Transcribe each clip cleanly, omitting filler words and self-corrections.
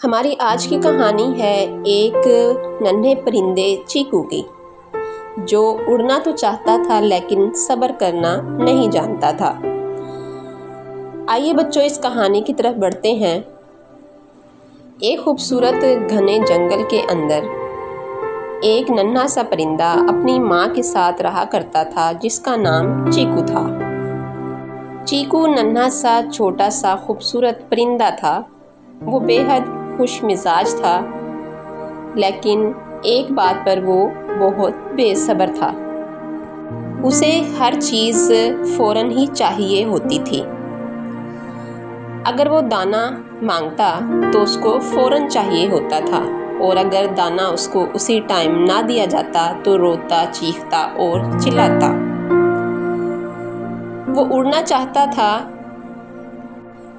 ہماری آج کی کہانی ہے ایک ننھے پرندے چیکو کی، جو اڑنا تو چاہتا تھا لیکن صبر کرنا نہیں جانتا تھا۔ آئیے بچوں اس کہانی کی طرف بڑھتے ہیں۔ ایک خوبصورت گھنے جنگل کے اندر ایک ننھا سا پرندہ اپنی ماں کے ساتھ رہا کرتا تھا، جس کا نام چیکو تھا۔ چیکو ننھا سا چھوٹا سا خوبصورت پرندہ تھا۔ وہ بے حد خوش مزاج تھا، لیکن ایک بات پر وہ بہت بے صبر تھا۔ اسے ہر چیز فوراً ہی چاہیے ہوتی تھی۔ اگر وہ دانا مانگتا تو اس کو فوراً چاہیے ہوتا تھا، اور اگر دانا اس کو اسی ٹائم نہ دیا جاتا تو روتا، چیختا اور چلاتا۔ وہ اڑنا چاہتا تھا،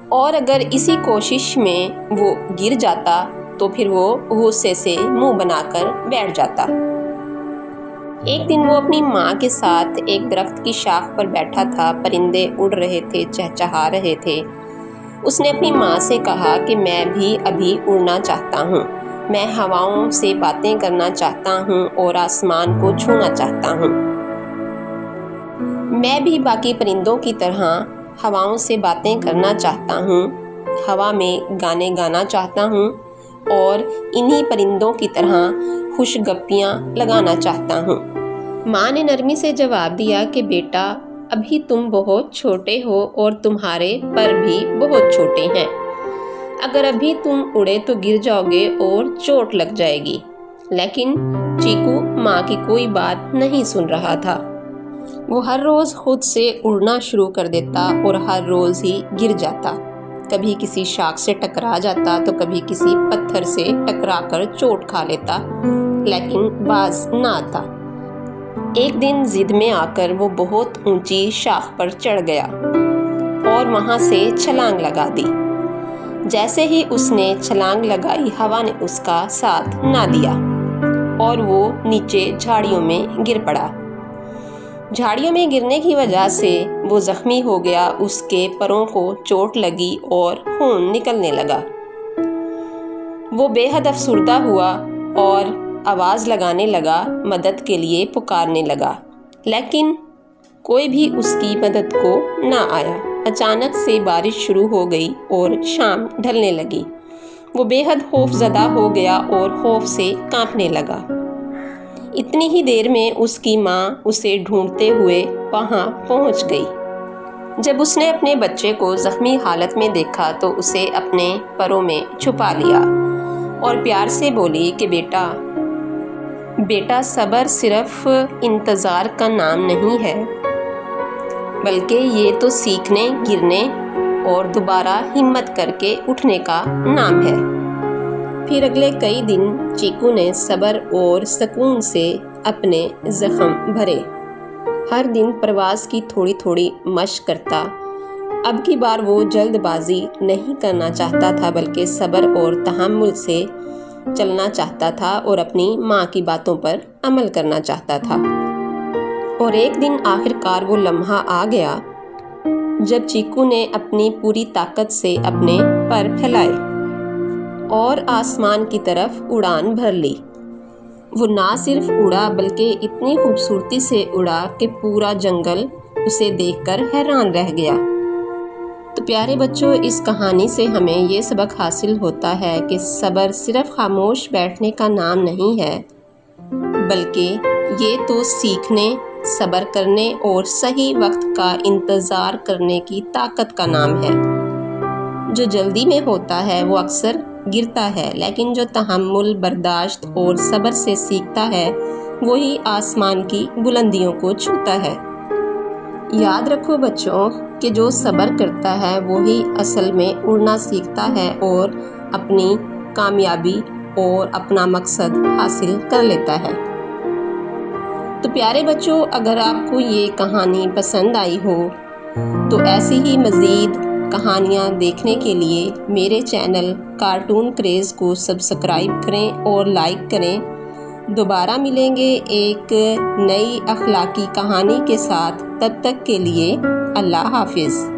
اور اگر اسی کوشش میں وہ گر جاتا تو پھر وہ غصے سے منہ بنا کر بیٹھ جاتا۔ ایک دن وہ اپنی ماں کے ساتھ ایک درخت کی شاخ پر بیٹھا تھا۔ پرندے اڑ رہے تھے، چہچہا رہے تھے۔ اس نے اپنی ماں سے کہا کہ میں بھی ابھی اڑنا چاہتا ہوں، میں ہواؤں سے باتیں کرنا چاہتا ہوں اور آسمان کو چھونا چاہتا ہوں۔ میں بھی باقی پرندوں کی طرح ہواؤں سے باتیں کرنا چاہتا ہوں، ہوا میں گانے گانا چاہتا ہوں، اور انہی پرندوں کی طرح خوش گپیاں لگانا چاہتا ہوں۔ ماں نے نرمی سے جواب دیا کہ بیٹا، ابھی تم بہت چھوٹے ہو اور تمہارے پر بھی بہت چھوٹے ہیں۔ اگر ابھی تم اڑے تو گر جاؤ گے اور چوٹ لگ جائے گی۔ لیکن چیکو ماں کی کوئی بات نہیں سن رہا تھا۔ وہ ہر روز خود سے اڑنا شروع کر دیتا اور ہر روز ہی گر جاتا۔ کبھی کسی شاخ سے ٹکرا جاتا تو کبھی کسی پتھر سے ٹکرا کر چوٹ کھا لیتا، لیکن باز نہ آتا۔ ایک دن ضد میں آ کر وہ بہت اونچی شاخ پر چڑھ گیا اور وہاں سے چھلانگ لگا دی۔ جیسے ہی اس نے چھلانگ لگائی، ہوا نے اس کا ساتھ نہ دیا اور وہ نیچے جھاڑیوں میں گر پڑا۔ جھاڑیوں میں گرنے کی وجہ سے وہ زخمی ہو گیا، اس کے پروں کو چوٹ لگی اور خون نکلنے لگا۔ وہ بے حد افسردہ ہوا اور آواز لگانے لگا، مدد کے لیے پکارنے لگا، لیکن کوئی بھی اس کی مدد کو نہ آیا۔ اچانک سے بارش شروع ہو گئی اور شام ڈھلنے لگی۔ وہ بے حد خوف زدہ ہو گیا اور خوف سے کانپنے لگا۔ اتنی ہی دیر میں اس کی ماں اسے ڈھونڈتے ہوئے وہاں پہنچ گئی۔ جب اس نے اپنے بچے کو زخمی حالت میں دیکھا تو اسے اپنے پروں میں چھپا لیا اور پیار سے بولی کہ بیٹا صبر صرف انتظار کا نام نہیں ہے، بلکہ یہ تو سیکھنے، گرنے اور دوبارہ ہمت کر کے اٹھنے کا نام ہے۔ پھر اگلے کئی دن چیکو نے صبر اور سکون سے اپنے زخم بھرے۔ ہر دن پرواز کی تھوڑی تھوڑی مشق کرتا۔ اب کی بار وہ جلد بازی نہیں کرنا چاہتا تھا، بلکہ صبر اور تحمل سے چلنا چاہتا تھا اور اپنی ماں کی باتوں پر عمل کرنا چاہتا تھا۔ اور ایک دن آخر کار وہ لمحہ آ گیا جب چیکو نے اپنی پوری طاقت سے اپنے پر پھیلائے اور آسمان کی طرف اڑان بھر لی۔ وہ نہ صرف اڑا بلکہ اتنی خوبصورتی سے اڑا کہ پورا جنگل اسے دیکھ کر حیران رہ گیا۔ تو پیارے بچوں، اس کہانی سے ہمیں یہ سبق حاصل ہوتا ہے کہ صبر صرف خاموش بیٹھنے کا نام نہیں ہے، بلکہ یہ تو سیکھنے، صبر کرنے اور صحیح وقت کا انتظار کرنے کی طاقت کا نام ہے۔ جو جلدی میں ہوتا ہے وہ اکثر گرتا ہے، لیکن جو تحمل، برداشت اور صبر سے سیکھتا ہے وہی آسمان کی بلندیوں کو چھوتا ہے۔ یاد رکھو بچوں کہ جو صبر کرتا ہے وہی اصل میں اڑنا سیکھتا ہے اور اپنی کامیابی اور اپنا مقصد حاصل کر لیتا ہے۔ تو پیارے بچوں، اگر آپ کو یہ کہانی پسند آئی ہو تو ایسی ہی مزید کہانیاں دیکھنے کے لیے میرے چینل کارٹون کریز کو سبسکرائب کریں اور لائک کریں۔ دوبارہ ملیں گے ایک نئی اخلاقی کہانی کے ساتھ، تب تک کے لیے اللہ حافظ۔